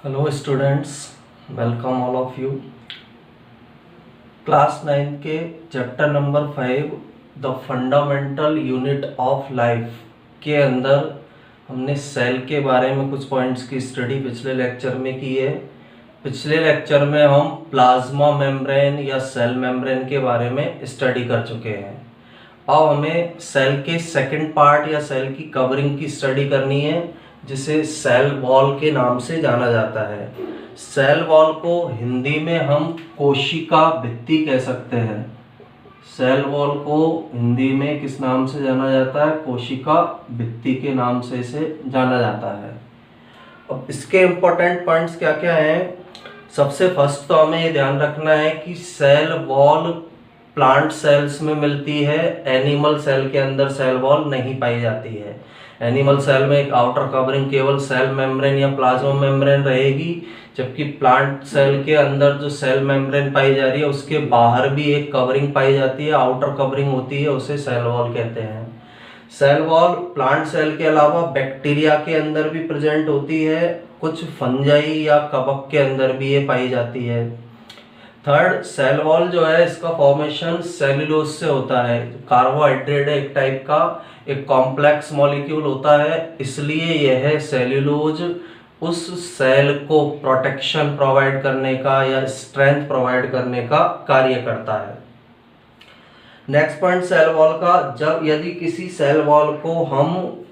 Hello students, welcome all of you. Class 9 के chapter number 5 the fundamental unit of life के अंदर हमने cell के बारे में कुछ पॉइंट्स की स्टडी पिछले लेक्चर में की है। पिछले लेक्चर में हम प्लाज्मा मेम्ब्रेन या सेल मेम्ब्रेन के बारे में स्टडी कर चुके हैं। अब हमें सेल के सेकंड पार्ट या सेल की कवरिंग की स्टडी करनी है, जिसे सेल वॉल के नाम से जाना जाता है। सेल वॉल को हिंदी में हम कोशिका भित्ति कह सकते हैं। सेल वॉल को हिंदी में किस नाम से जाना जाता है? कोशिका भित्ति के नाम से इसे जाना जाता है। अब इसके इम्पोर्टेंट पॉइंट्स क्या क्या हैं? सबसे फर्स्ट तो हमें ये ध्यान रखना है कि सेल वॉल प्लांट सेल्स में मिलती है, एनिमल सेल के अंदर सेल वॉल नहीं पाई जाती है। एनिमल सेल में एक आउटर कवरिंग केवल सेल मेम्ब्रेन या प्लाज्मा मेम्ब्रेन रहेगी, जबकि प्लांट सेल के अंदर जो सेल मेम्ब्रेन पाई जा रही है उसके बाहर भी एक कवरिंग पाई जाती है, आउटर कवरिंग होती है, उसे सेल वॉल कहते हैं। सेल वॉल प्लांट सेल के अलावा बैक्टीरिया के अंदर भी प्रेजेंट होती है, कुछ फंजाई या कवक के अंदर भी ये पाई जाती है। थर्ड, सेल वॉल जो है इसका फॉर्मेशन सेल्यूलोज से होता है। कार्बोहाइड्रेट है एक टाइप का, एक कॉम्प्लेक्स मॉलिक्यूल होता है, इसलिए यह सेल्यूलोज उस सेल को प्रोटेक्शन प्रोवाइड करने का या स्ट्रेंथ प्रोवाइड करने का कार्य करता है। नेक्स्ट पॉइंट सेल वॉल का, जब यदि किसी सेल वॉल को हम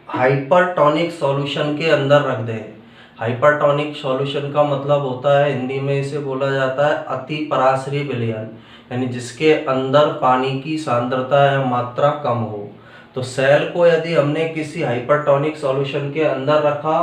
हाइपरटोनिक सॉल्यूशन के अंदर रख दें, हाइपरटोनिक सॉल्यूशन का मतलब होता है, हिंदी में इसे बोला जाता है अति पराश्रयी विलयन, यानी जिसके अंदर पानी की सांद्रता या मात्रा कम हो। तो सेल को यदि हमने किसी हाइपरटोनिक सॉल्यूशन के अंदर रखा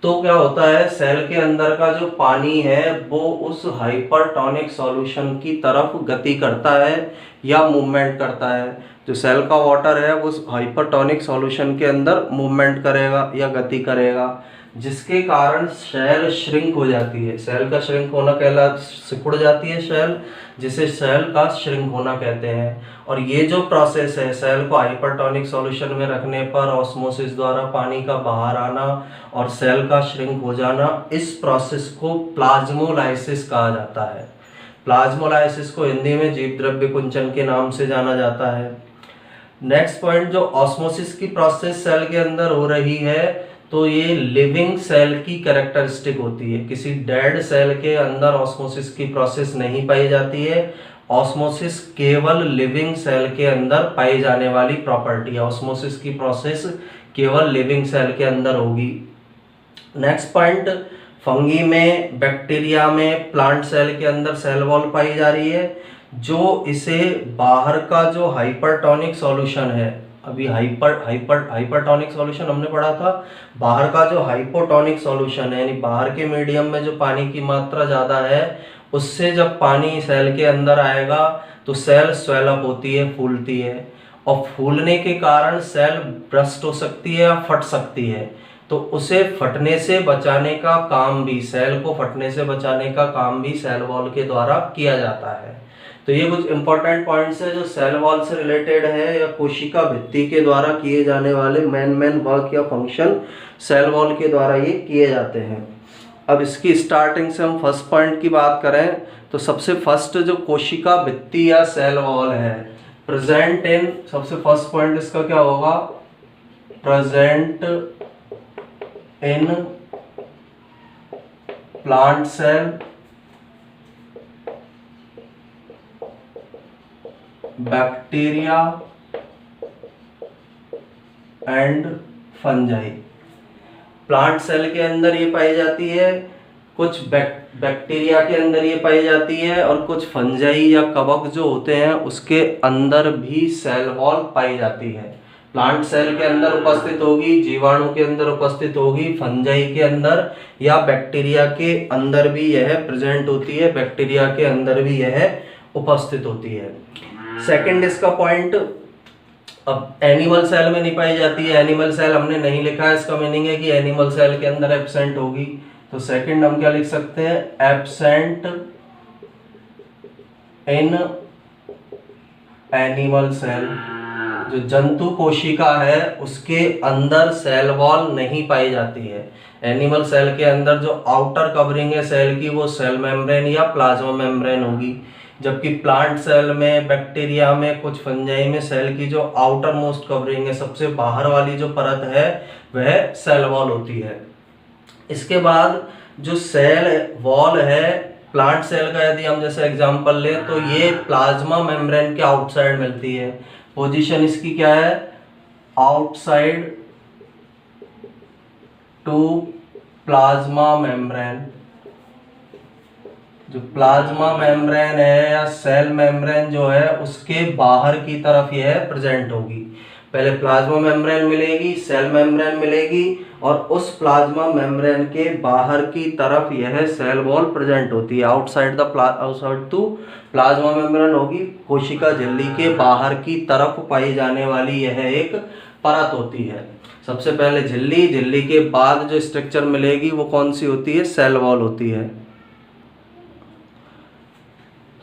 तो क्या होता है, सेल के अंदर का जो पानी है वो उस हाइपरटोनिक सॉल्यूशन की तरफ गति करता है या मूवमेंट करता है। जो सेल का वाटर है वो उस हाइपरटोनिक सॉल्यूशन के अंदर मूवमेंट करेगा या गति करेगा, जिसके कारण सेल श्रिंक हो जाती है। सेल का श्रिंक होना सिकुड़ जाती है सेल, जिसे सेल का श्रिंक होना कहते हैं। और ये जो प्रोसेस है, सेल को हाइपरटोनिक सॉल्यूशन में रखने पर ऑस्मोसिस द्वारा पानी का बाहर आना और सेल का श्रिंक हो जाना, इस प्रोसेस को प्लाज्मोलाइसिस कहा जाता है। प्लाज्मोलाइसिस को हिंदी में जीव द्रव्य कुंचन के नाम से जाना जाता है। नेक्स्ट पॉइंट, जो ऑस्मोसिस की प्रोसेस सेल के अंदर हो रही है तो ये लिविंग सेल की कैरेक्टरिस्टिक होती है। किसी डेड सेल के अंदर ऑस्मोसिस की प्रोसेस नहीं पाई जाती है। ऑस्मोसिस केवल लिविंग सेल के अंदर पाई जाने वाली प्रॉपर्टी है। ऑस्मोसिस की प्रोसेस केवल लिविंग सेल के अंदर होगी। नेक्स्ट पॉइंट, फंगी में, बैक्टीरिया में, प्लांट सेल के अंदर सेल वॉल पाई जा रही है, जो इसे बाहर का जो हाइपरटोनिक सॉल्यूशन है, अभी हाइपरटोनिक सॉल्यूशन हमने पढ़ा था, बाहर का जो हाइपोटोनिक सॉल्यूशन है, यानी बाहर के मीडियम में जो पानी की मात्रा ज़्यादा है, उससे जब पानी सेल के अंदर आएगा तो सेल स्वेल अप होती है, फूलती है, और फूलने के कारण सेल ब्रस्ट हो सकती है या फट सकती है। तो उसे फटने से बचाने का काम भी, सेल को फटने से बचाने का काम भी सेल वॉल के द्वारा किया जाता है। तो ये कुछ इंपॉर्टेंट पॉइंट्स है जो सेल वॉल से रिलेटेड है या कोशिका भित्ति के द्वारा किए जाने वाले मेन वर्क या फंक्शन सेल वॉल के द्वारा ये किए जाते हैं। अब इसकी स्टार्टिंग से हम फर्स्ट पॉइंट की बात करें तो सबसे फर्स्ट जो कोशिका भित्ति या सेल वॉल है, प्रेजेंट इन, सबसे फर्स्ट पॉइंट इसका क्या होगा, present in plant cell, bacteria and fungi. Plant cell के अंदर ये पाई जाती है, कुछ बैक्टीरिया के अंदर ये पाई जाती है, और कुछ फंजाई या कवक जो होते हैं उसके अंदर भी सेल वॉल पाई जाती है। प्लांट सेल के अंदर उपस्थित होगी, जीवाणु के अंदर उपस्थित होगी, फंजाई के अंदर या बैक्टीरिया के अंदर भी यह प्रेजेंट होती है, बैक्टीरिया के अंदर भी यह उपस्थित होती है। सेकंड इसका पॉइंट, अब एनिमल सेल में नहीं पाई जाती है। एनिमल सेल हमने नहीं लिखा है, इसका मीनिंग है कि एनिमल सेल के अंदर एब्सेंट होगी। तो सेकंड हम क्या लिख सकते हैं, एब्सेंट इन एनिमल सेल। जो जंतु कोशिका है उसके अंदर सेल वॉल नहीं पाई जाती है। एनिमल सेल के अंदर जो आउटर कवरिंग है सेल की वो सेल मेम्ब्रेन या प्लाज्मा मेम्ब्रेन होगी, जबकि प्लांट सेल में, बैक्टीरिया में, कुछ फंजाई में सेल की जो आउटर मोस्ट कवरिंग है, सबसे बाहर वाली जो परत है वह सेल वॉल होती है। इसके बाद जो सेल वॉल है प्लांट सेल का, यदि हम जैसे एग्जांपल ले तो ये प्लाज्मा मेम्ब्रेन के आउटसाइड मिलती है। पोजीशन इसकी क्या है? Outside to plasma membrane. जो प्लाज्मा मेम्ब्रेन है या सेल मेम्ब्रेन जो है उसके बाहर की तरफ यह प्रेजेंट होगी। पहले प्लाज्मा मेम्ब्रेन मिलेगी, सेल मेम्ब्रेन मिलेगी, और उस प्लाज्मा मेम्ब्रेन के बाहर की तरफ यह सेल वॉल प्रेजेंट होती है। आउटसाइड टू प्लाज्मा मेम्ब्रेन होगी, कोशिका झिल्ली के बाहर की तरफ पाई जाने वाली यह एक परत होती है। सबसे पहले झिल्ली के बाद जो स्ट्रक्चर मिलेगी वो कौन सी होती है? सेल वॉल होती है।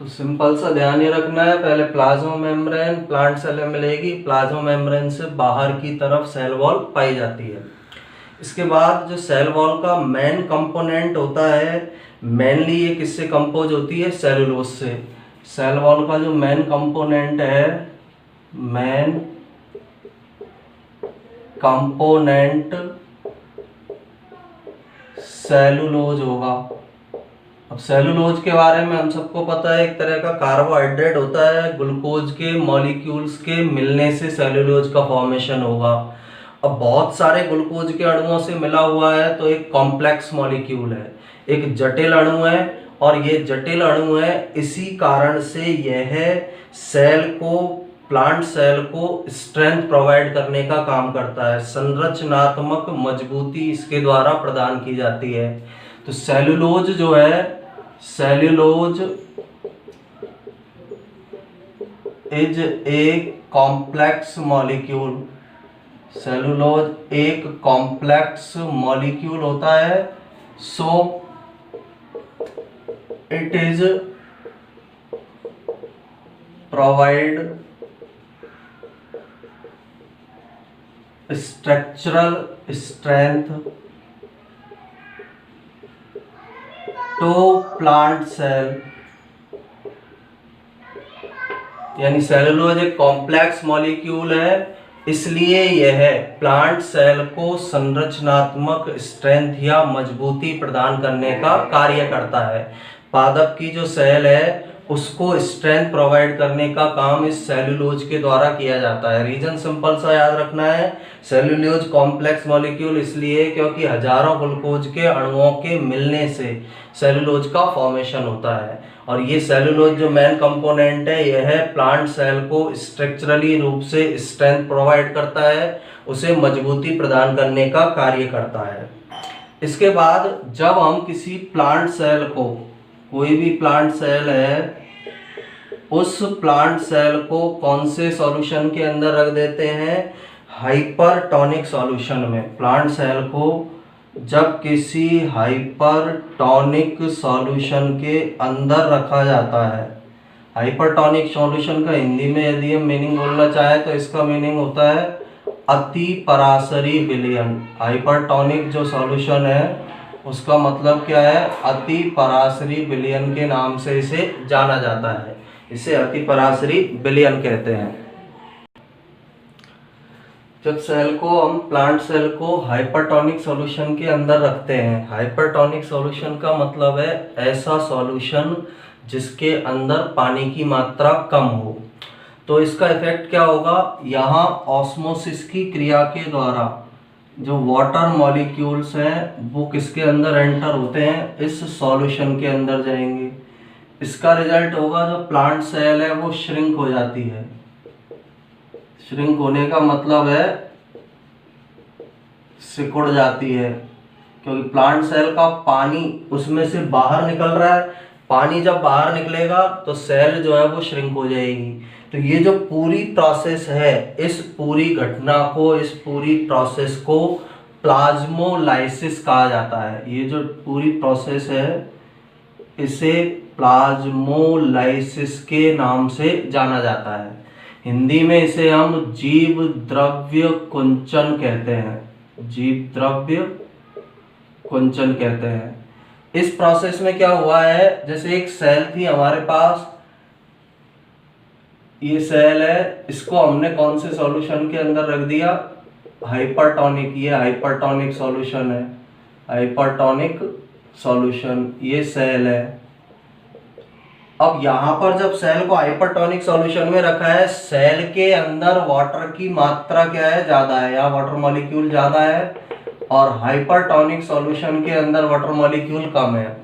तो सिंपल सा ध्यान ये रखना है, पहले प्लाज्मा मेम्ब्रेन प्लांट सेल में मिलेगी, प्लाज्मा मेम्ब्रेन से बाहर की तरफ सेल वॉल पाई जाती है। इसके बाद जो सेल वॉल का मेन कंपोनेंट होता है, मेनली ये किससे कंपोज होती है? सेलुलोज से। सेल वॉल का जो मेन कंपोनेंट है, मेन कंपोनेंट सेलुलोज होगा। अब सेलुलोज के बारे में हम सबको पता है, एक तरह का कार्बोहाइड्रेट होता है, ग्लूकोज के मॉलिक्यूल्स के मिलने से सेलुलोज का फॉर्मेशन होगा। अब बहुत सारे ग्लूकोज के अणुओं से मिला हुआ है तो एक कॉम्प्लेक्स मॉलिक्यूल है, एक जटिल अणु है, और ये जटिल अणु है, इसी कारण से यह सेल को, प्लांट सेल को स्ट्रेंथ प्रोवाइड करने का काम करता है। संरचनात्मक मजबूती इसके द्वारा प्रदान की जाती है। तो सेलुलोज जो है, cellulose is a complex molecule. Cellulose एक कॉम्प्लेक्स मॉलिक्यूल होता है। So it is provide structural strength to plant cell. यानी सेलुलोज एक कॉम्प्लेक्स मॉलिक्यूल है, इसलिए यह प्लांट सेल को संरचनात्मक स्ट्रेंथ या मजबूती प्रदान करने का कार्य करता है। पादप की जो सेल है उसको स्ट्रेंथ प्रोवाइड करने का काम इस सेलुलोज के द्वारा किया जाता है। रीजन सिंपल सा याद रखना है, सेलुलोज कॉम्प्लेक्स मॉलिक्यूल इसलिए क्योंकि हजारों ग्लूकोज के अणुओं के मिलने से सेलुलोज का फॉर्मेशन होता है। और ये सेलुलोज जो मेन कंपोनेंट है यह प्लांट सेल को स्ट्रक्चरली रूप से स्ट्रेंथ प्रोवाइड करता है, उसे मजबूती प्रदान करने का कार्य करता है। इसके बाद जब हम किसी प्लांट सेल को, कोई भी प्लांट सेल है, उस प्लांट सेल को कौन से सॉल्यूशन के अंदर रख देते हैं? हाइपरटोनिक सॉल्यूशन में। प्लांट सेल को जब किसी हाइपरटोनिक सॉल्यूशन के अंदर रखा जाता है, हाइपरटोनिक सॉल्यूशन का हिंदी में यदि हम मीनिंग बोलना चाहें तो इसका मीनिंग होता है अति पराशरी विलयन। हाइपरटोनिक जो सॉल्यूशन है उसका मतलब क्या है? अति पराशरी विलयन के नाम से इसे जाना जाता है, इसे अति पराशरी विलयन कहते हैं। जब सेल को, हम प्लांट सेल को हाइपरटोनिक सॉल्यूशन के अंदर रखते हैं, हाइपरटोनिक सॉल्यूशन का मतलब है ऐसा सॉल्यूशन जिसके अंदर पानी की मात्रा कम हो। तो इसका इफेक्ट क्या होगा? यहाँ ऑस्मोसिस की क्रिया के द्वारा जो वाटर मॉलिक्यूल्स हैं वो किसके अंदर एंटर होते हैं? इस सॉल्यूशन के अंदर जाएंगे। इसका रिजल्ट होगा जो प्लांट सेल है वो श्रिंक हो जाती है। श्रिंक होने का मतलब है सिकुड़ जाती है, क्योंकि प्लांट सेल का पानी उसमें से बाहर निकल रहा है। पानी जब बाहर निकलेगा तो सेल जो है वो श्रिंक हो जाएगी। तो ये जो पूरी प्रोसेस है, इस पूरी घटना को, इस पूरी प्रोसेस को प्लाज्मोलाइसिस कहा जाता है। ये जो पूरी प्रोसेस है इसे प्लाज्मोलाइसिस के नाम से जाना जाता है। हिंदी में इसे हम जीव द्रव्य कुंचन कहते हैं, जीव द्रव्य कुंचन कहते हैं। इस प्रोसेस में क्या हुआ है, जैसे एक सेल थी हमारे पास, ये सेल है, इसको हमने कौन से सॉल्यूशन के अंदर रख दिया, हाइपरटोनिक, ये हाइपरटोनिक सॉल्यूशन है, हाइपरटोनिक सॉल्यूशन, ये सेल है। अब यहाँ पर जब सेल को हाइपरटोनिक सॉल्यूशन में रखा है, सेल के अंदर वाटर की मात्रा क्या है, ज्यादा है, यहाँ वाटर मॉलिक्यूल ज्यादा है, और हाइपरटोनिक सॉल्यूशन के अंदर वाटर मॉलिक्यूल कम है।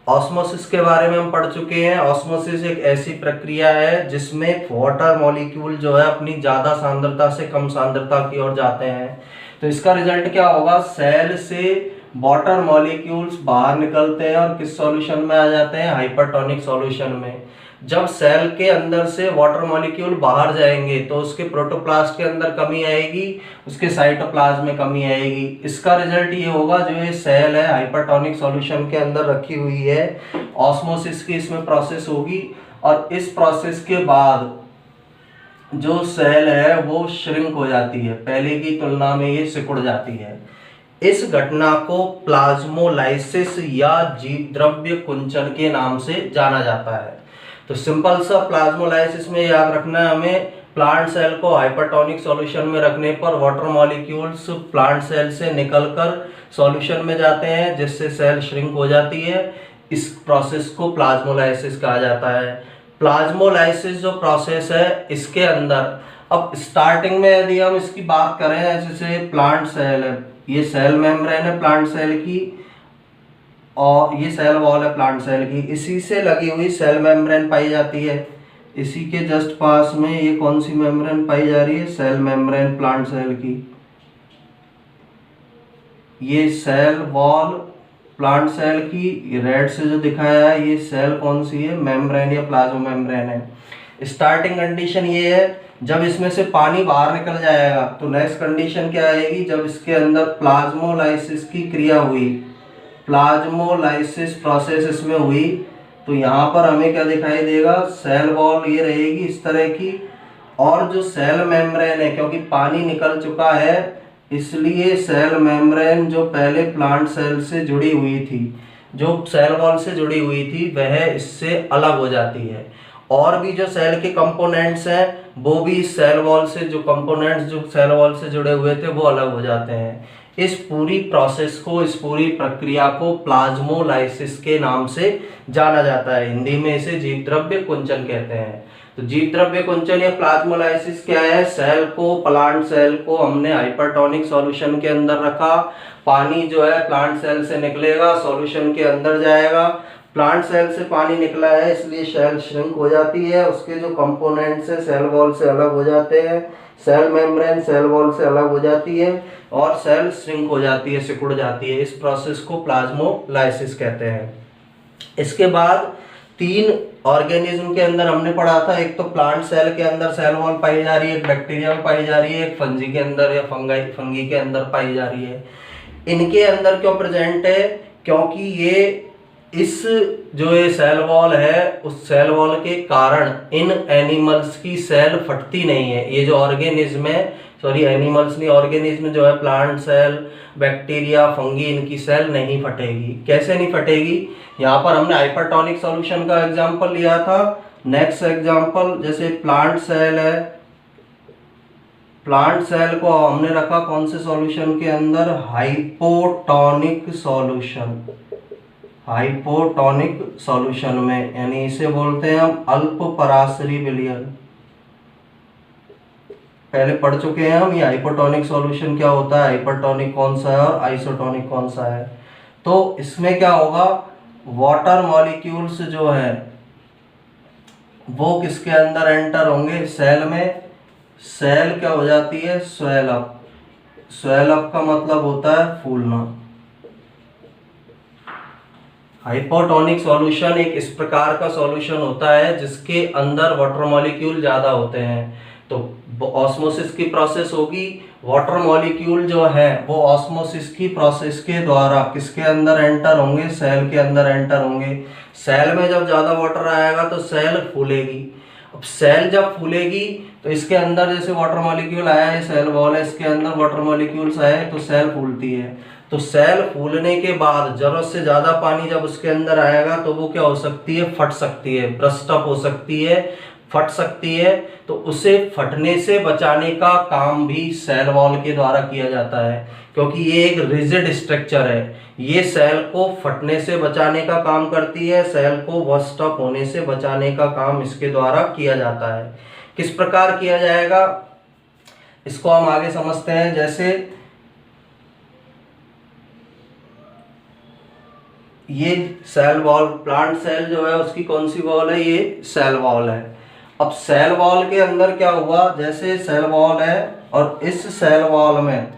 ऑस्मोसिस के बारे में हम पढ़ चुके हैं। ऑस्मोसिस एक ऐसी प्रक्रिया है जिसमें वाटर मॉलिक्यूल जो है अपनी ज्यादा सांद्रता से कम सांद्रता की ओर जाते हैं। तो इसका रिजल्ट क्या होगा, सेल से वाटर मॉलिक्यूल्स बाहर निकलते हैं और किस सॉल्यूशन में आ जाते हैं, हाइपरटोनिक सॉल्यूशन में। जब सेल के अंदर से वाटर मॉलिक्यूल बाहर जाएंगे तो उसके प्रोटोप्लास्ट के अंदर कमी आएगी, उसके साइटोप्लाज्म में कमी आएगी। इसका रिजल्ट ये होगा, जो ये सेल है हाइपरटोनिक सॉल्यूशन के अंदर रखी हुई है, ऑस्मोसिस की इसमें प्रोसेस होगी, और इस प्रोसेस के बाद जो सेल है वो श्रिंक हो जाती है, पहले की तुलना में ये सिकुड़ जाती है। इस घटना को प्लाज्मोलाइसिस या जीव द्रव्य कुंचन के नाम से जाना जाता है। तो सिंपल सा प्लाज्मोलाइसिस में याद रखना है हमें, प्लांट सेल को हाइपरटोनिक सॉल्यूशन में रखने पर वाटर मॉलिक्यूल्स प्लांट सेल से निकलकर सॉल्यूशन में जाते हैं, जिससे सेल श्रिंक हो जाती है। इस प्रोसेस को प्लाज्मोलाइसिस कहा जाता है। प्लाज्मोलाइसिस जो प्रोसेस है, इसके अंदर अब स्टार्टिंग में यदि हम इसकी बात करें, जैसे प्लांट सेल है, ये सेल मेम्ब्रेन है प्लांट सेल की, और ये सेल वॉल है प्लांट सेल की, इसी से लगी हुई सेल मेम्ब्रेन पाई जाती है। इसी के जस्ट पास में ये कौन सी मेम्ब्रेन पाई जा रही है, सेल मेम्ब्रेन प्लांट सेल की। ये सेल वॉल प्लांट सेल की, रेड से जो दिखाया है, ये सेल कौन सी है, मेम्ब्रेन या प्लाज्मा मेम्ब्रेन है। स्टार्टिंग कंडीशन ये है, जब इसमें से पानी बाहर निकल जाएगा तो नेक्स्ट कंडीशन क्या आएगी, जब इसके अंदर प्लाज्मोलाइसिस की क्रिया हुई, प्लाज्मोलाइसिस प्रोसेस इसमें हुई, तो यहाँ पर हमें क्या दिखाई देगा, सेल वॉल ये रहेगी इस तरह की, और जो सेल मेम्ब्रेन है, क्योंकि पानी निकल चुका है इसलिए सेल मेम्ब्रेन जो पहले प्लांट सेल से जुड़ी हुई थी, जो सेल वॉल से जुड़ी हुई थी, वह इससे अलग हो जाती है। और भी जो सेल के कंपोनेंट्स हैं वो भी इस सेल वॉल से, जो कंपोनेंट्स जो सेल वॉल से जुड़े हुए थे वो अलग हो जाते हैं। इस पूरी प्रोसेस को, इस पूरी प्रक्रिया को प्लाज्मोलाइसिस के नाम से जाना जाता है। हिंदी में इसे जीव द्रव्य कुंचन कहते हैं। तो जीव द्रव्य कुंचन या प्लाज्मोलाइसिस क्या है, सेल को, प्लांट सेल को हमने हाइपरटोनिक सॉल्यूशन के अंदर रखा, पानी जो है प्लांट सेल से निकलेगा, सॉल्यूशन के अंदर जाएगा, प्लांट सेल से पानी निकला है इसलिए सेल श्रिंक हो जाती है, उसके जो कंपोनेंट्स है सेल वॉल से अलग हो जाते हैं, सेल मेम्ब्रेन सेल वॉल से अलग हो जाती है और सेल श्रिंक हो जाती है, सिकुड़ जाती है। इस प्रोसेस को प्लाज्मोलाइसिस कहते हैं। इसके बाद 3 ऑर्गेनिज्म के अंदर हमने पढ़ा था, एक तो प्लांट सेल के अंदर सेल वॉल पाई जा रही है, एक बैक्टीरिया में पाई जा रही है, एक फंजी के अंदर या फंगी के अंदर पाई जा रही है। इनके अंदर क्यों प्रेजेंट है, क्योंकि ये इस जो ये सेल वॉल है उस सेल वॉल के कारण इन एनिमल्स की सेल फटती नहीं है। ये जो ऑर्गेनिज्म है, सॉरी एनिमल्स नहीं, ऑर्गेनिज्म जो है प्लांट सेल, बैक्टीरिया, फंगी, इनकी सेल नहीं फटेगी। कैसे नहीं फटेगी, यहाँ पर हमने हाइपरटोनिक सॉल्यूशन का एग्जांपल लिया था। नेक्स्ट एग्जांपल, जैसे प्लांट सेल है, प्लांट सेल को हमने रखा कौन से सॉल्यूशन के अंदर, हाइपोटोनिक सॉल्यूशन, हाइपोटोनिक सॉल्यूशन में, यानी इसे बोलते हैं हम अल्प पराशरी विलयन। पहले पढ़ चुके हैं हम ये हाइपोटोनिक सॉल्यूशन क्या होता है, हाइपरटोनिक कौन सा है और आइसोटोनिक कौन सा है। तो इसमें क्या होगा, वाटर मॉलिक्यूल्स जो है वो किसके अंदर एंटर होंगे, सेल में। सेल क्या हो जाती है, स्वेल अप। स्वेल अप का मतलब होता है फूलना। हाइपोटोनिक सॉल्यूशन एक इस प्रकार का सॉल्यूशन होता है जिसके अंदर वाटर मॉलिक्यूल ज्यादा होते हैं। तो ऑस्मोसिस की प्रोसेस होगी, वाटर मॉलिक्यूल जो है वो ऑस्मोसिस की प्रोसेस के द्वारा किसके अंदर एंटर होंगे, सेल के अंदर एंटर होंगे। सेल में जब ज्यादा वाटर आएगा तो सेल फूलेगी। अब सेल जब फूलेगी तो इसके अंदर जैसे वाटर मॉलिक्यूल आया, ये सेल वॉल है, इसके अंदर वाटर मॉलिक्यूल्स आए तो सेल फूलती है। तो सेल फूलने के बाद जरूरत से ज्यादा पानी जब उसके अंदर आएगा तो वो क्या हो सकती है, फट सकती है, ब्रस्ट अप हो सकती है, फट सकती है। तो उसे फटने से बचाने का काम भी सेल वॉल के द्वारा किया जाता है, क्योंकि ये एक रिजिड स्ट्रक्चर है। ये सेल को फटने से बचाने का काम करती है, सेल को बस्ट अप होने से बचाने का काम इसके द्वारा किया जाता है। किस प्रकार किया जाएगा इसको हम आगे समझते हैं। जैसे ये सेल वॉल, प्लांट सेल जो है उसकी कौन सी वॉल है, ये सेल वॉल है। अब सेल वॉल के अंदर क्या हुआ, जैसे सेल वॉल है और इस सेल वॉल में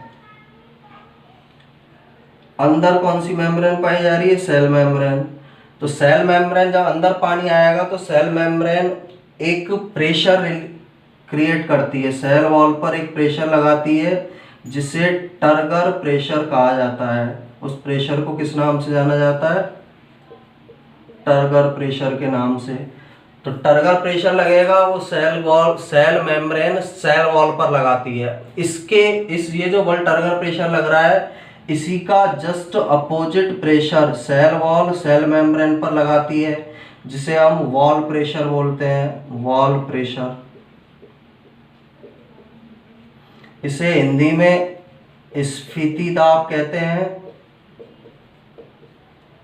अंदर कौन सी मेम्ब्रेन पाई जा रही है, सेल मेम्ब्रेन। तो सेल मेम्ब्रेन जब अंदर पानी आएगा तो सेल मेम्ब्रेन एक प्रेशर क्रिएट करती है, सेल वॉल पर एक प्रेशर लगाती है जिसे टर्गर प्रेशर कहा जाता है। उस प्रेशर को किस नाम से जाना जाता है, टर्गर प्रेशर के नाम से। तो टर्गर प्रेशर लगेगा, वो सेल मेम्ब्रेन सेल वॉल पर लगाती है। ये जो बल टर्गर प्रेशर लग रहा है, इसी का just opposite pressure cell wall cell membrane पर लगाती है, जिसे हम वॉल प्रेशर बोलते हैं, वॉल प्रेशर। इसे हिंदी में स्फीति दाब कहते हैं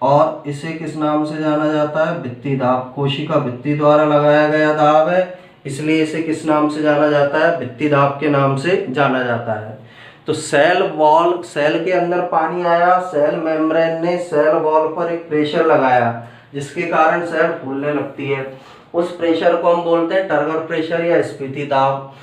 और इसे किस नाम से जाना जाता है, भित्ति दाब। कोशिका भित्ति द्वारा लगाया गया दाब है, इसलिए इसे किस नाम से जाना जाता है, भित्ति दाब के नाम से जाना जाता है। तो सेल वॉल, सेल के अंदर पानी आया, सेल मेम्ब्रेन ने सेल वॉल पर एक प्रेशर लगाया जिसके कारण सेल फूलने लगती है। उस प्रेशर को हम बोलते हैं टर्गर प्रेशर या स्फीति दाब।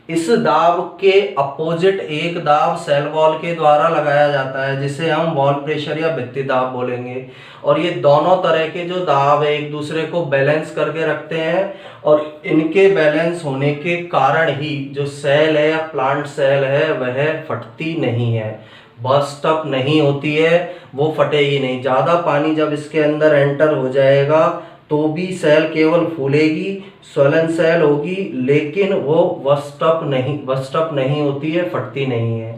इस दाब के अपोजिट एक दाब सेल वॉल के द्वारा लगाया जाता है जिसे हम वॉल प्रेशर या भित्ति दाब बोलेंगे। और ये दोनों तरह के जो दाब है एक दूसरे को बैलेंस करके रखते हैं और इनके बैलेंस होने के कारण ही जो सेल है या प्लांट सेल है वह फटती नहीं है, बस्ट अप नहीं होती है, वो फटेगी नहीं। ज़्यादा पानी जब इसके अंदर एंटर हो जाएगा तो भी सेल केवल फूलेगी, स्वलन सेल होगी, लेकिन वो बस्ट अप नहीं होती है, फटती नहीं है।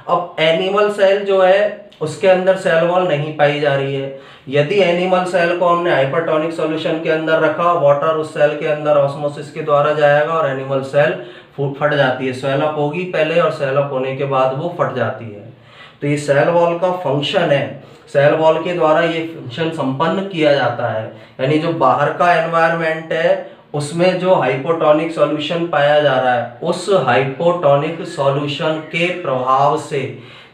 अब एनिमल सेल जो है उसके अंदर सेल वॉल नहीं पाई जा रही है। यदि एनिमल सेल को हमने हाइपरटोनिक सॉल्यूशन के अंदर रखा, वाटर उस सेल के अंदर ऑस्मोसिस के द्वारा जाएगा और एनिमल सेल फट जाती है, स्वेलअप होगी पहले और स्वेलअप होने के बाद वो फट जाती है। तो ये सेल वॉल का फंक्शन है, सेल वॉल के द्वारा ये फंक्शन संपन्न किया जाता है। यानी जो बाहर का एनवायरनमेंट है उसमें जो हाइपोटोनिक सॉल्यूशन पाया जा रहा है, उस हाइपोटोनिक सॉल्यूशन के प्रभाव से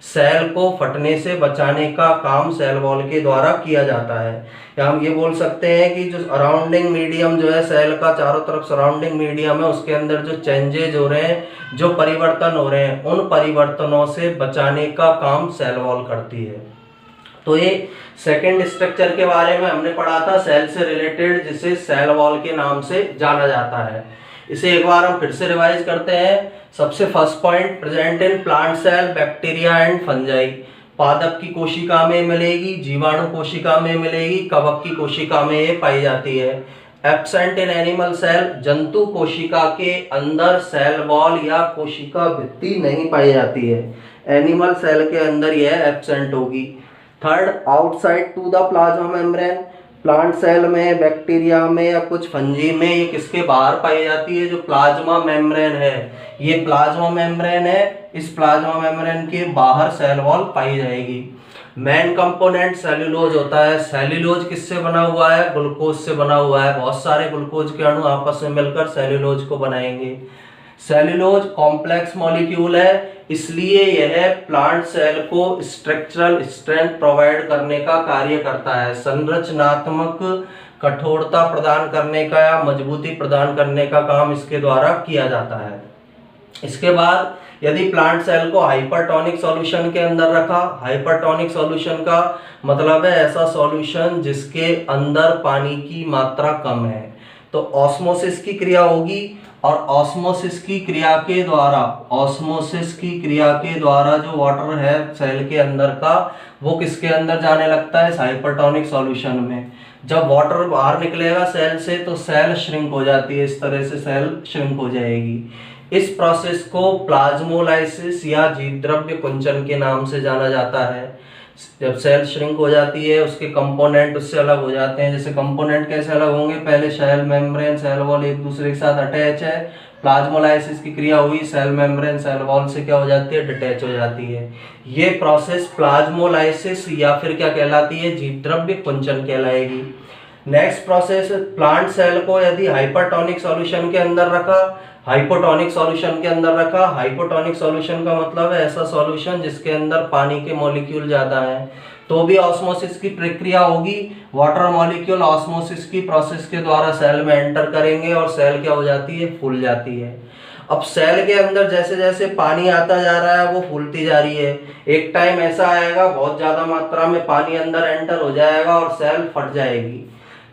सेल को फटने से बचाने का काम सेल वॉल के द्वारा किया जाता है। या हम ये बोल सकते हैं कि जो सराउंडिंग मीडियम जो है सेल का, चारों तरफ सराउंडिंग मीडियम है, उसके अंदर जो चेंजेज हो रहे हैं, जो परिवर्तन हो रहे हैं, उन परिवर्तनों से बचाने का काम सेल वॉल करती है। तो ये सेकंड स्ट्रक्चर के बारे में हमने पढ़ा था सेल से रिलेटेड, जिसे सेल वॉल के नाम से जाना जाता है। इसे एक बार हम फिर से रिवाइज करते हैं। सबसे first point, present in plant cell bacteria and fungi. पादप की कोशिका में मिलेगी, जीवाणु कोशिका में मिलेगी, कवक की कोशिका में ये पाई जाती है। एब्सेंट इन एनिमल सेल, जंतु कोशिका के अंदर सेल वॉल या कोशिका भित्ति नहीं पाई जाती है, एनिमल सेल के अंदर यह एब्सेंट होगी। Third, outside to the plasma membrane, plant cell में, बैक्टीरिया में या कुछ फंजी में ये किसके बाहर पाई जाती है, जो प्लाज्मा मेम्ब्रेन है, ये प्लाज्मा मेम्ब्रेन है, इस प्लाज्मा मेम्ब्रेन के बाहर सेल वॉल पाई जाएगी। मेन कंपोनेंट सेल्यूलोज होता है। सेल्यूलोज किससे बना हुआ है, ग्लूकोज से बना हुआ है। बहुत सारे ग्लूकोज के अणु आपस में मिलकर सेल्यूलोज को बनाएंगे। सेल्यूलोज कॉम्प्लेक्स मॉलिक्यूल है, इसलिए यह प्लांट सेल को स्ट्रक्चरल स्ट्रेंथ प्रोवाइड करने का कार्य करता है, संरचनात्मक कठोरता प्रदान करने का या मजबूती प्रदान करने का काम इसके द्वारा किया जाता है। इसके बाद यदि प्लांट सेल को हाइपरटोनिक सॉल्यूशन के अंदर रखा, हाइपरटोनिक सॉल्यूशन का मतलब है ऐसा सॉल्यूशन जिसके अंदर पानी की मात्रा कम है, तो ऑस्मोसिस की क्रिया होगी और ऑस्मोसिस की क्रिया के द्वारा जो वाटर है सेल के अंदर का, वो किसके अंदर जाने लगता है, हाइपरटोनिक सॉल्यूशन में। जब वाटर बाहर निकलेगा सेल से तो सेल श्रिंक हो जाती है, इस तरह से सेल श्रिंक हो जाएगी। इस प्रोसेस को प्लाज्मोलाइसिस या जीव द्रव्य कुंचन के नाम से जाना जाता है। जब सेल श्रिंक हो जाती है, उसके कंपोनेंट उससे अलग हो जाते हैं। जैसे कंपोनेंट कैसे अलग होंगे, पहले सेल मेम्ब्रेन सेल वॉल एक दूसरे के साथ अटैच है, प्लाज्मोलाइसिस की क्रिया हुई, सेल मेम्ब्रेन सेल वॉल से क्या हो जाती है, डिटैच हो जाती है। ये प्रोसेस प्लाज्मोलाइसिस या फिर क्या कहलाती है, जीव द्रव्य कुंचन कहलाएगी। नेक्स्ट प्रोसेस, प्लांट सेल को यदि हाइपरटोनिक सॉल्यूशन के अंदर रखा, हाइपोटोनिक सॉल्यूशन के अंदर रखा। हाइपोटोनिक सॉल्यूशन का मतलब है ऐसा सॉल्यूशन जिसके अंदर पानी के मॉलिक्यूल ज्यादा हैं, तो भी ऑस्मोसिस की प्रक्रिया होगी। वाटर मॉलिक्यूल ऑस्मोसिस की प्रोसेस के द्वारा सेल में एंटर करेंगे और सेल क्या हो जाती है, फूल जाती है। अब सेल के अंदर जैसे जैसे पानी आता जा रहा है वो फूलती जा रही है। एक टाइम ऐसा आएगा बहुत ज्यादा मात्रा में पानी अंदर एंटर हो जाएगा और सेल फट जाएगी।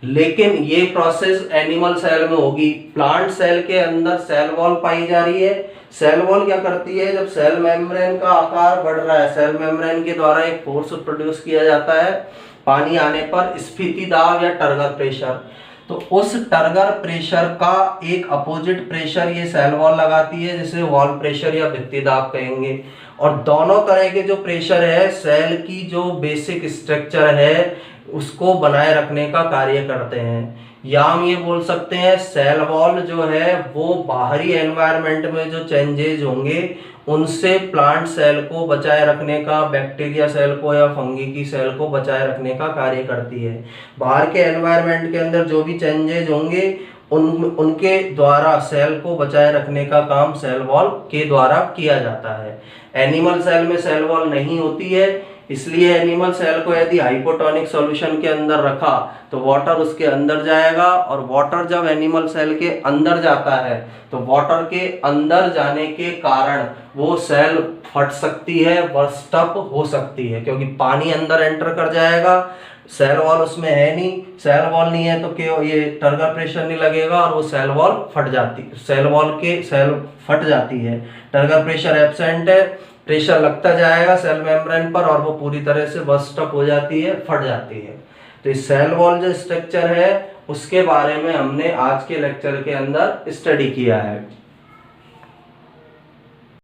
लेकिन ये प्रोसेस एनिमल सेल में होगी। प्लांट सेल के अंदर सेल वॉल पाई जा रही है। सेल वॉल क्या करती है, जब सेल मेम्ब्रेन का आकार बढ़ रहा है, सेल मेम्ब्रेन के द्वारा एक फोर्स प्रोड्यूस किया जाता है पानी आने पर, स्फीति दाब या टर्गर प्रेशर। तो उस टर्गर प्रेशर का एक अपोजिट प्रेशर ये सेल वॉल लगाती है, जिसे वॉल प्रेशर या भित्ति दाब कहेंगे। और दोनों तरह के जो प्रेशर है सेल की जो बेसिक स्ट्रक्चर है उसको बनाए रखने का कार्य करते हैं। या हम ये बोल सकते हैं सेल वॉल जो है वो बाहरी एनवायरनमेंट में जो चेंजेज होंगे उनसे प्लांट सेल को बचाए रखने का, बैक्टीरिया सेल को या फंगी की सेल को बचाए रखने का कार्य करती है। बाहर के एनवायरनमेंट के अंदर जो भी चेंजेज होंगे उनके द्वारा सेल को बचाए रखने का काम सेल वॉल के द्वारा किया जाता है। एनिमल सेल में सेल वॉल नहीं होती है, इसलिए एनिमल सेल को यदि हाइपोटोनिक सॉल्यूशन के अंदर रखा तो वाटर उसके अंदर जाएगा, और वाटर जब एनिमल सेल के अंदर जाता है तो वाटर के अंदर जाने के कारण वो सेल फट सकती है, बर्स्ट अप हो सकती है, क्योंकि पानी अंदर एंटर कर जाएगा। सेल वॉल उसमें है नहीं, सेल वॉल नहीं है तो क्यों ये टर्गर प्रेशर नहीं लगेगा और वो सेल वॉल फट जाती, सेल वॉल के सेल फट जाती है। टर्गर प्रेशर एब्सेंट है, प्रेशर लगता जाएगा सेल मेम्ब्रेन पर और वो पूरी तरह से बर्स्ट अप हो जाती है, फट जाती है। तो इस सेल वॉल जो स्ट्रक्चर है उसके बारे में हमने आज के लेक्चर के अंदर स्टडी किया है।